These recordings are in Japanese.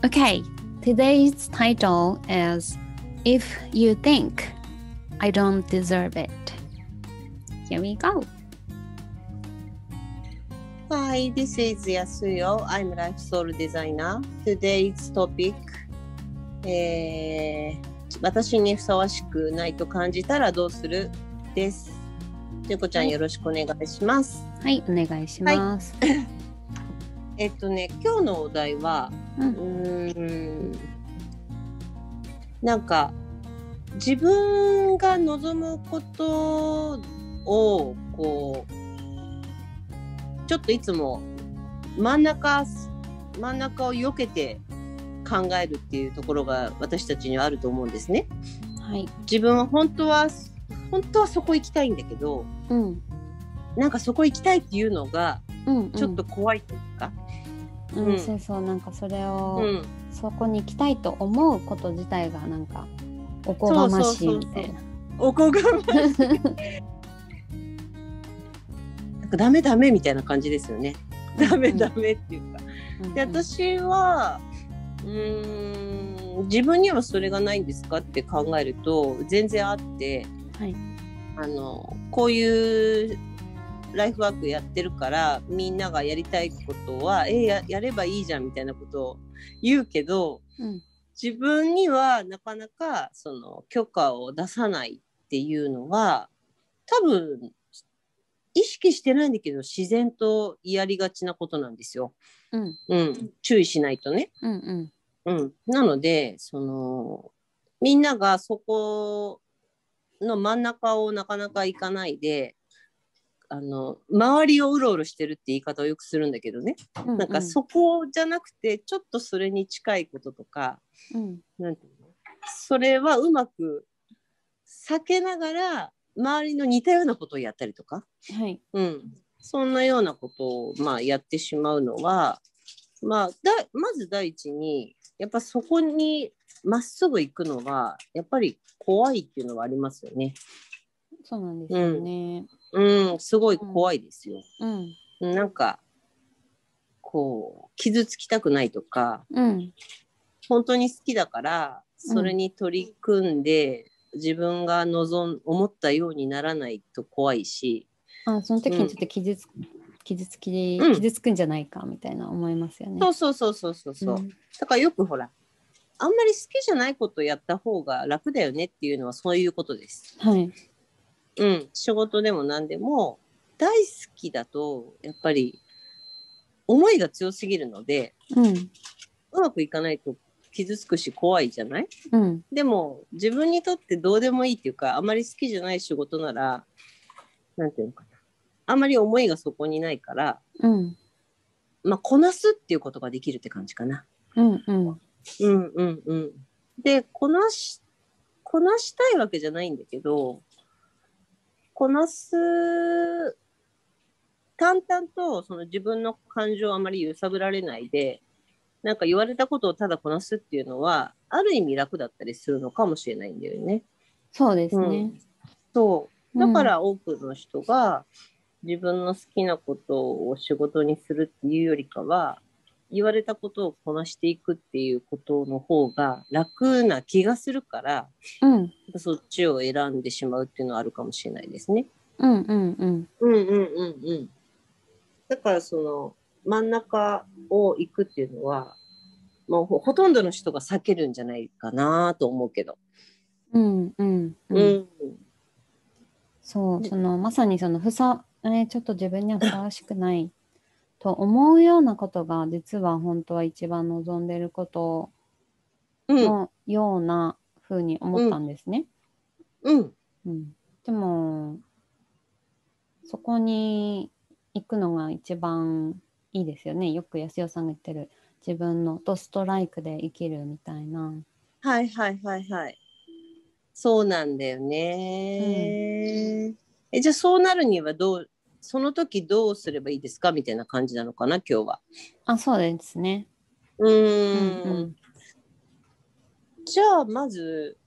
Okay, today's title is If You Think I Don't Deserve It. Here we go. Hi, this is Yasuyo. I'm Life Soul Designer. Today's topic、私にふさわしくないと感じたらどうするです。とよこちゃん、よろしくお願いします。はい、お願いします。はい、今日のお題は、なんか自分が望むことをこうちょっといつも真ん中を避けて考えるっていうところが私たちにはあると思うんですね。はい。自分は本当はそこ行きたいんだけど、なんかそこ行きたいっていうのがちょっと怖いというか、そうそう、なんかそれを、そこに行きたいと思うこと自体がなんかおこがましいみたいな。おこがましい。なんかダメみたいな感じですよね。ダメっていうか。で、私は自分にはそれがないんですかって考えると全然あって、はい、こういうライフワークやってるからみんながやりたいことはやればいいじゃんみたいなことを言うけど、自分にはなかなかその許可を出さないっていうのは多分意識してないんだけど自然とやりがちなことなんですよ。注意しないとね。なのでみんながそこの真ん中をなかなか行かないで周りをうろうろしてるって言い方をよくするんだけどね、なんかそこじゃなくてちょっとそれに近いこととか、なんていうの、それはうまく避けながら周りの似たようなことをやったりとか、そんなようなことを、やってしまうのは、まず第一にやっぱそこにまっすぐ行くのはやっぱり怖いっていうのはありますよね。そうなんですよね。すごい怖いですよ。なんかこう傷つきたくないとか、本当に好きだからそれに取り組んで、自分が思ったようにならないと怖いし、その時にちょっと傷つくんじゃないかみたいな思いますよね。そう、だからよくほらあんまり好きじゃないことをやった方が楽だよねっていうのはそういうことです。はい。仕事でも何でも大好きだとやっぱり思いが強すぎるので、うまくいかないと傷つくし怖いじゃない、でも自分にとってどうでもいいっていうかあまり好きじゃない仕事ならなんていうのかな、あまり思いがそこにないから、こなすっていうことができるって感じかな。でこなしたいわけじゃないんだけど、こなす淡々とその自分の感情をあまり揺さぶられないで、なんか言われたことをただこなすっていうのはある意味楽だったりするのかもしれないんだよね。そうですね。そうだから多くの人が自分の好きなことを仕事にするっていうよりかは言われたことをこなしていくっていうことの方が楽な気がするから、そっちを選んでしまうっていうのはあるかもしれないですね。だからその真ん中を行くっていうのはもうほとんどの人が避けるんじゃないかなと思うけど。そう、まさにちょっと自分にはふさわしくないと思うようなことが実は本当は一番望んでることのような風に思ったんですね。でもそこに行くのが一番いいですよね。よく安代さんが言ってる自分のドストライクで生きるみたいな。そうなんだよね。じゃあそうなるにはその時どうすればいいですかみたいな感じなのかな今日は。そうですね。じゃあまず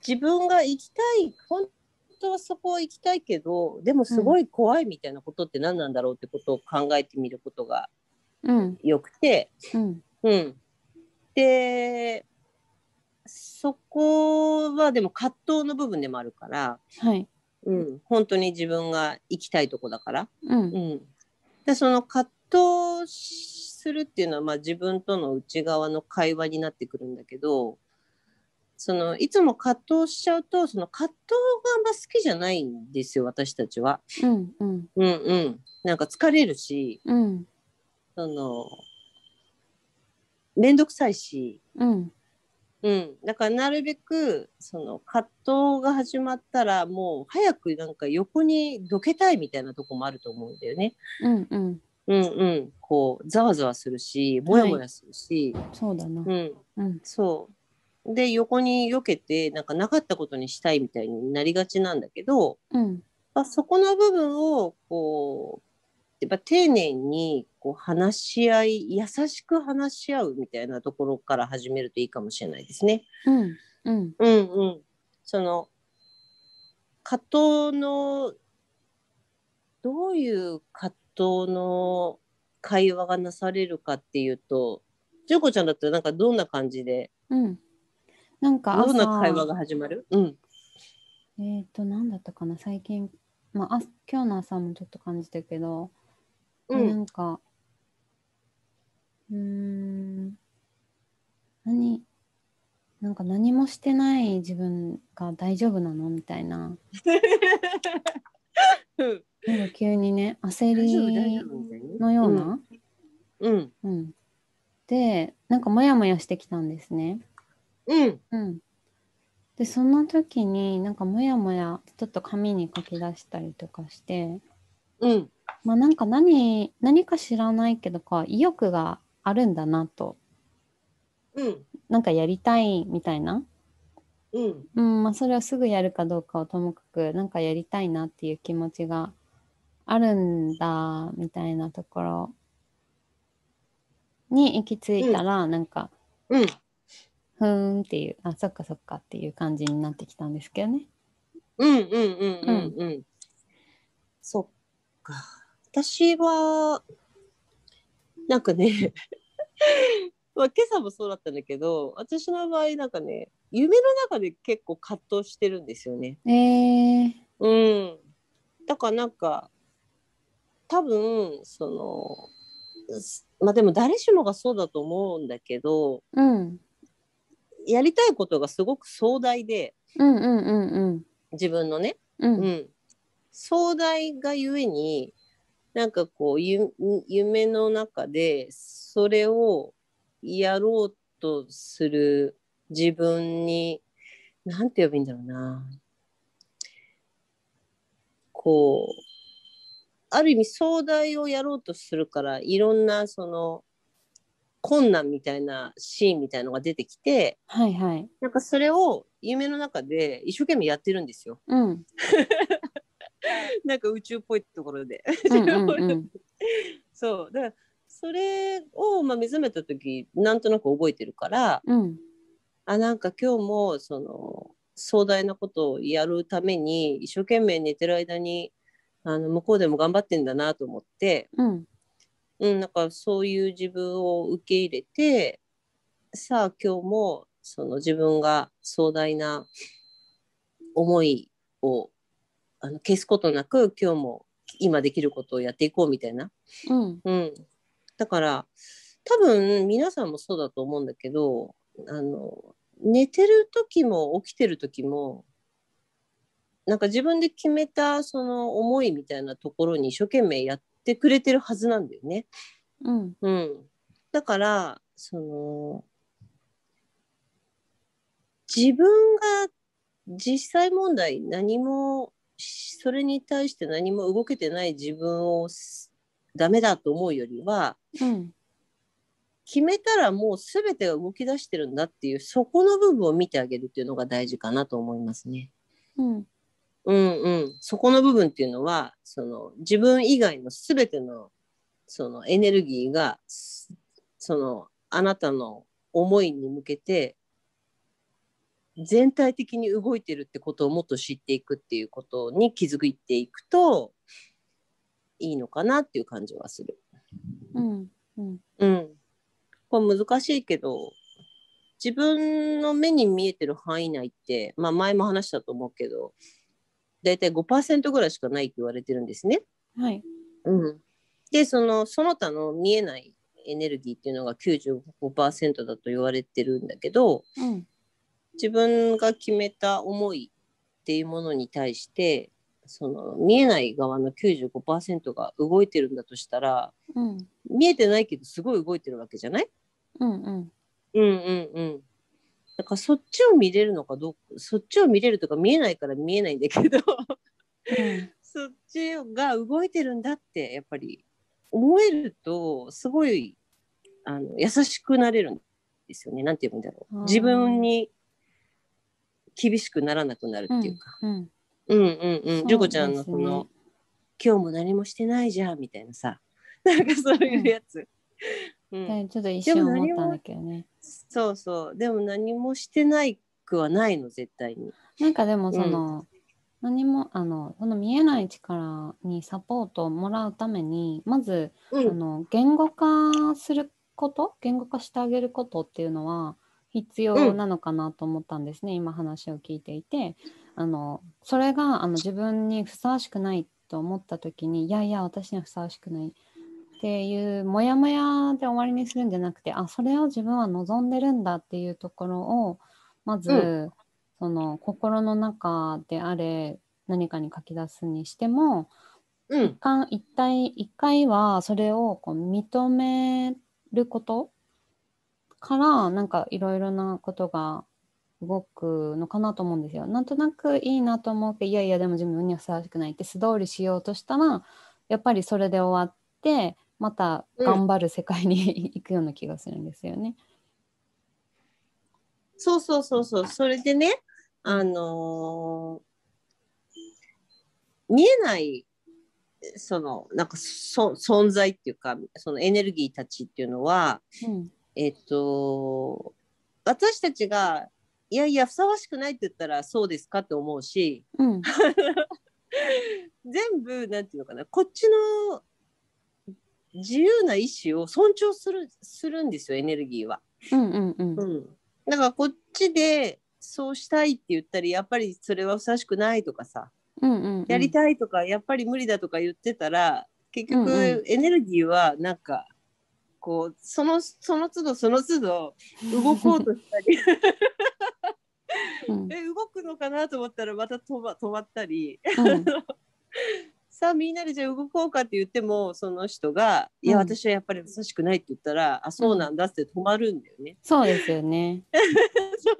自分が行きたい本当はそこ行きたいけど、でもすごい怖いみたいなことって何なんだろうってことを考えてみることがよくて、でそこはでも葛藤の部分でもあるから、本当に自分が行きたいとこだから、でその葛藤するっていうのは、自分との内側の会話になってくるんだけど、いつも葛藤しちゃうと、その葛藤があんま好きじゃないんですよ、私たちは。なんか疲れるし、めんどくさいし、だからなるべく葛藤が始まったらもう早くなんか横にどけたいみたいなとこもあると思うんだよね。こうざわざわするし、もやもやするし、そうだな。そうで横に避けてなんかなかったことにしたいみたいになりがちなんだけど、そこの部分をこうやっぱ丁寧にこう話し合い、優しく話し合うみたいなところから始めるといいかもしれないですね。その葛藤のどういう葛藤の会話がなされるかっていうと、純子ちゃんだったらなんかどんな感じで、なんかどんな会話が始まる？なんだったかな、最近、今日の朝もちょっと感じたけど、なんかなんか何もしてない自分が大丈夫なのみたいななんか急にね、焦りのようなで、なんかモヤモヤしてきたんですね。で、その時になんかモヤモヤちょっと紙に書き出したりとかして、なんか何か知らないけど意欲があるんだなと、なんかやりたいみたいな、それをすぐやるかどうかをともかくなんかやりたいなっていう気持ちがあるんだみたいなところに行き着いたら、なんかふーんっていう、そっかそっかっていう感じになってきたんですけどね。そっか。私はなんかね今朝もそうだったんだけど、私の場合なんかね、夢の中で結構葛藤してるんですよね。だからなんか多分でも誰しもがそうだと思うんだけど、やりたいことがすごく壮大で、自分のね、壮大がゆえになんかこう夢の中でそれをやろうとする自分になんて呼べばいいんだろうな、こうある意味壮大をやろうとするからいろんな困難みたいなシーンみたいのが出てきて、なんかそれを夢の中で一生懸命やってるんですよ。なんか宇宙っぽいところでそうだからそれを目覚めた時なんとなく覚えてるから、なんか今日も壮大なことをやるために一生懸命寝てる間に向こうでも頑張ってんだなと思って、なんかそういう自分を受け入れて、さあ今日も自分が壮大な思いを消すことなく今日も今できることをやっていこうみたいな、だから多分皆さんもそうだと思うんだけど、寝てる時も起きてる時もなんか自分で決めたその思いみたいなところに一生懸命やってくれてるはずなんだよね。だから自分が実際問題何もそれに対して何も動けてない自分をダメだと思うよりは、決めたらもう全てが動き出してるんだっていうそこの部分を見てあげるっていうのが大事かなと思いますね。そこの部分っていうのは自分以外の全てのエネルギーがあなたの思いに向けて全体的に動いてるってことをもっと知っていくっていうことに気づいていくといいのかなっていう感じはする。うんうんうん。これ難しいけど、自分の目に見えてる範囲内って、まあ前も話したと思うけど、だいたい 5% ぐらいしかないって言われてるんですね。はい。うん。で、その他の見えないエネルギーっていうのが 95% だと言われてるんだけど、うん。自分が決めた思いっていうものに対して、その見えない側の 95% が動いてるんだとしたら、うん。見えてないけどすごい動いてるわけじゃない？うんうん。うんうんうん。だからそっちを見れるのかどうか、そっちを見れるとか見えないから見えないんだけど、うん。そっちが動いてるんだってやっぱり思えるとすごい優しくなれるんですよね。なんて言うんだろう。自分に厳しくならなくなるっていうか。うん。うんうんうん。ジュそうコちゃんですね。のその今日も何もしてないじゃんみたいなさ、なんかそういうやつ。うん。でちょっと一でも瞬思ったんだ何も、けどね。そうそう。でも何もしてないくはないの、絶対に。なんかでもうん。何もその見えない力にサポートをもらうためにまずうん。言語化すること言語化してあげることっていうのは必うん。要なのかなと思ったんですね、今話を聞いていて。それが自分にふさわしくないと思った時に、いやいや私にはふさわしくないっていうモヤモヤで終わりにするんじゃなくて、それを自分は望んでるんだっていうところをまうん。ずその心の中であれ何かに書き出すにしても、うん。一回はそれをこう認めることからなんかいろいろなことが動くのかなと思うんですよ。なんとなくいいなと思うけど、いやいやでも自分にはふさわしくないって素通りしようとしたら、やっぱりそれで終わってまたうん。頑張る世界に行くような気がするんですよね。そうそうそうそう。それでね、うん。見えない、なんか存在っていうか、そのエネルギーたちっていうのは、うん。えっと、私たちが、いやいや、ふさわしくないって言ったらそうですかって思うし、うん。全部、なんていうのかな、こっちの自由な意志を尊重するんですよ、エネルギーは。うんうんうん。うん。だからこっちでそうしたいって言ったり、やっぱりそれはふさわしくないとかさ、うんうんうやりん。たいとか、やっぱり無理だとか言ってたら、結うんうん。局エネルギーはなんか、こう、その都度その都度動こうとしたりうん。動くのかなと思ったらまた止まったりうん。さあみんなでじゃあ動こうかって言ってもその人がいやうん。私はやっぱり優しくないって言ったらあうん。そうなんだって止まるんだよね。そうですよね。そう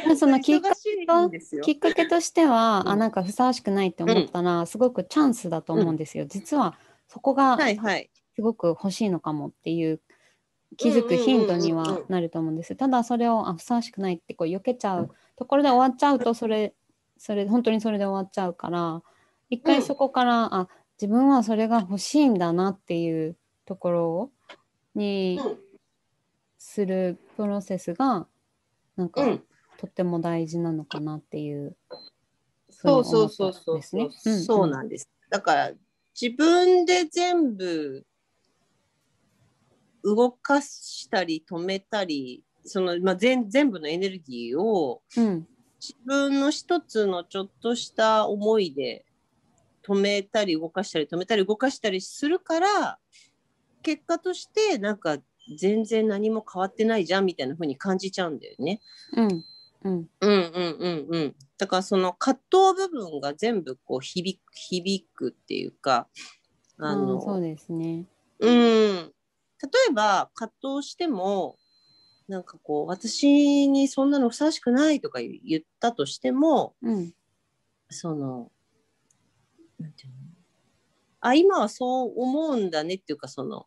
そう。その忙しいんですよ。きっかけとしては、うん。なんかふさわしくないってうん。思ったら、すごくチャンスだとうん。思うんですよ。実は、そこがはいはい。すごく欲しいのかもっていう気うんづくヒントうんにうんうんはなると思うんです。ただ、それを、ふさわしくないってこう避けちゃうところで終わっちゃうと、本当にそれで終わっちゃうから、一うん。回そこから、自分はそれが欲しいんだなっていうところにうんするプロセスが、なんか、うん。とっても大事なのかなっていうふうそうそうに思ったんそうそうですね。うんうそうん。なんです。だから自分で全部動かしたり止めたり全部のエネルギーをうん。自分の一つのちょっとした思いで止めたり動かしたり止めたり動かしたりするから結果としてなんか全然何も変わってないじゃんみたいな風に感じちゃうんだよね。うんうん。うんうんうんうん。だからその葛藤部分が全部こう響くっていうかあそうのですね。うん例えば葛藤してもなんかこう私にそんなのふさわしくないとか言ったとしてもうん。そのなんていうの今はそう思うんだねっていうかその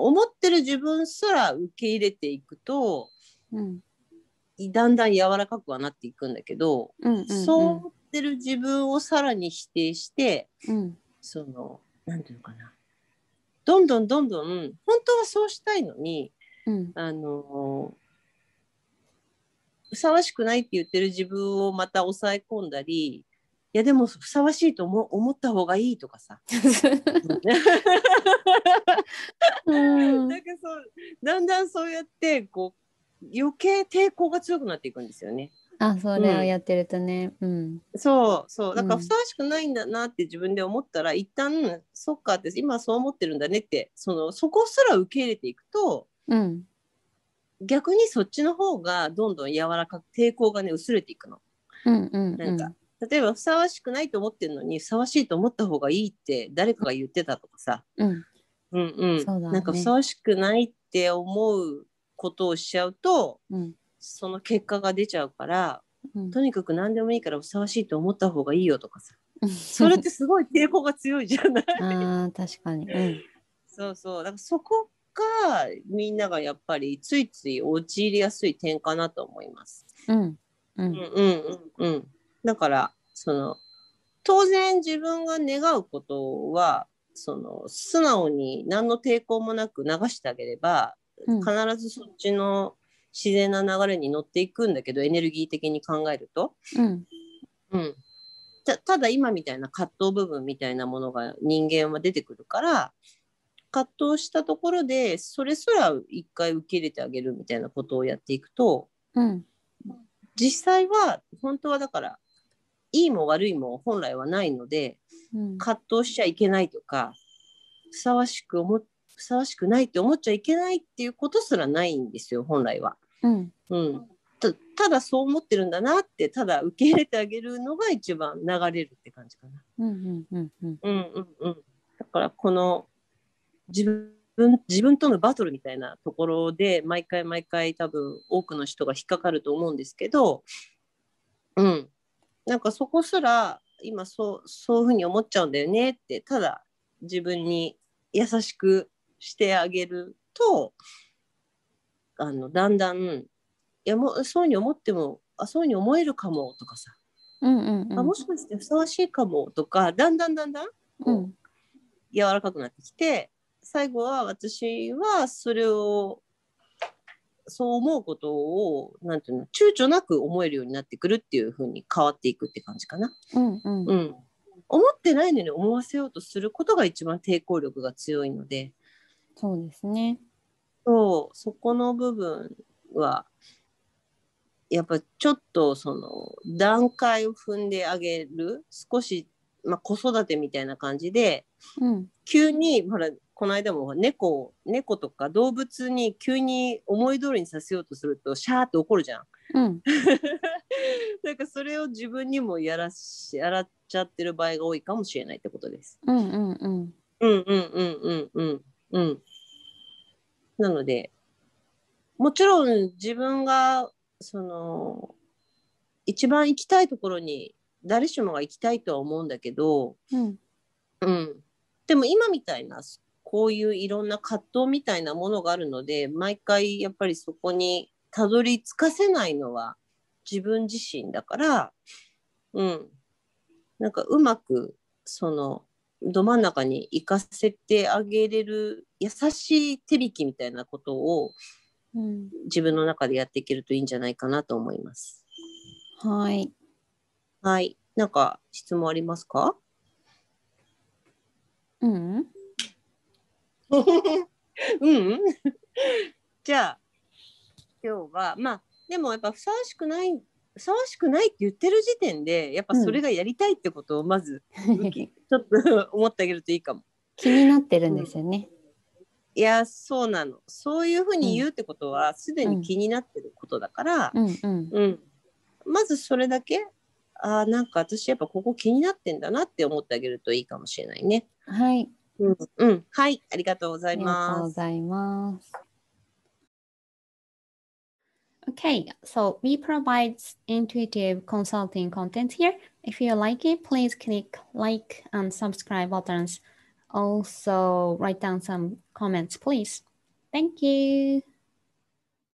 思ってる自分すら受け入れていくとうん。だんだん柔らかくはなっていくんだけどうんうんうん。そう思ってる自分をさらに否定してうん。なんていうのかなどんどんどんどん本当はそうしたいのにうん。あのふさわしくないって言ってる自分をまた抑え込んだり、いやでもふさわしいと思った方がいいとかさなんかそうだんだんそうやってこう余計抵抗が強くなっていくんですよね。それをやってるとね。そうだからふさわしくないんだなって自分で思ったら、一旦そっかって今そう思ってるんだねってそこすら受け入れていくと、逆にそっちの方がどんどん柔らかく抵抗がね薄れていくの。なんか例えばふさわしくないと思ってるのにふさわしいと思った方がいいって誰かが言ってたとかさ、なんかふさわしくないって思うことをしちゃうと、その結果が出ちゃうから、とにかく何でもいいからふさわしいと思った方がいいよとかさそれってすごい抵抗が強いじゃない確かに、そうだからそこがみんながやっぱりついつい陥りやすい点かなと思います。だから当然自分が願うことは素直に何の抵抗もなく流してあげれば、必ずそっちの自然な流れに乗っていくんだけど、エネルギー的に考えると、ただ今みたいな葛藤部分みたいなものが人間は出てくるから、葛藤したところでそれすら一回受け入れてあげるみたいなことをやっていくと、実際は本当はだからいいも悪いも本来はないので、葛藤しちゃいけないとかふさわしくないって思っちゃいけないっていうことすらないんですよ本来は。ただそう思ってるんだなってただ受け入れてあげるのが一番流れるって感じかな。だからこの自分とのバトルみたいなところで毎回多分多くの人が引っかかると思うんですけど、なんかそこすら今そういうふうに思っちゃうんだよねってただ自分に優しくしてあげると、だんだんいやもうそういうふうに思ってもそういうふうに思えるかもとかさ、もしかしてふさわしいかもとか、だんだんこう、柔らかくなってきて、最後は私はそれをそう思うことをなんていうの躊躇なく思えるようになってくるっていう風に変わっていくって感じかな。思ってないのに思わせようとすることが一番抵抗力が強いので。そうですね。そこの部分はやっぱちょっと段階を踏んであげる、少し、子育てみたいな感じで、急にほらこの間も猫とか動物に急に思い通りにさせようとするとシャーって怒るじゃん。なんかそれを自分にもやらっちゃってる場合が多いかもしれないってことです。なのでもちろん自分が一番行きたいところに誰しもが行きたいとは思うんだけど、でも今みたいなこういういろんな葛藤みたいなものがあるので、毎回やっぱりそこにたどり着かせないのは自分自身だから、なんかうまくど真ん中に行かせてあげれる優しい手引きみたいなことを、自分の中でやっていけるといいんじゃないかなと思います。はい。なんか質問ありますか？じゃあ今日はでもやっぱふさわしくないって言ってる時点でやっぱそれがやりたいってことをまず、ちょっと思ってあげるといいかも。気になってるんですよね。いやそうなの。そういうふうに言うってことはすでに気になってることだから、まずそれだけなんか私やっぱここ気になってんだなって思ってあげるといいかもしれないね。はい。はい、ありがとうございます。ありがとうございます。Okay, so we provide intuitive consulting content here. If you like it, please click like and subscribe buttons. Also, write down some comments, please. Thank you.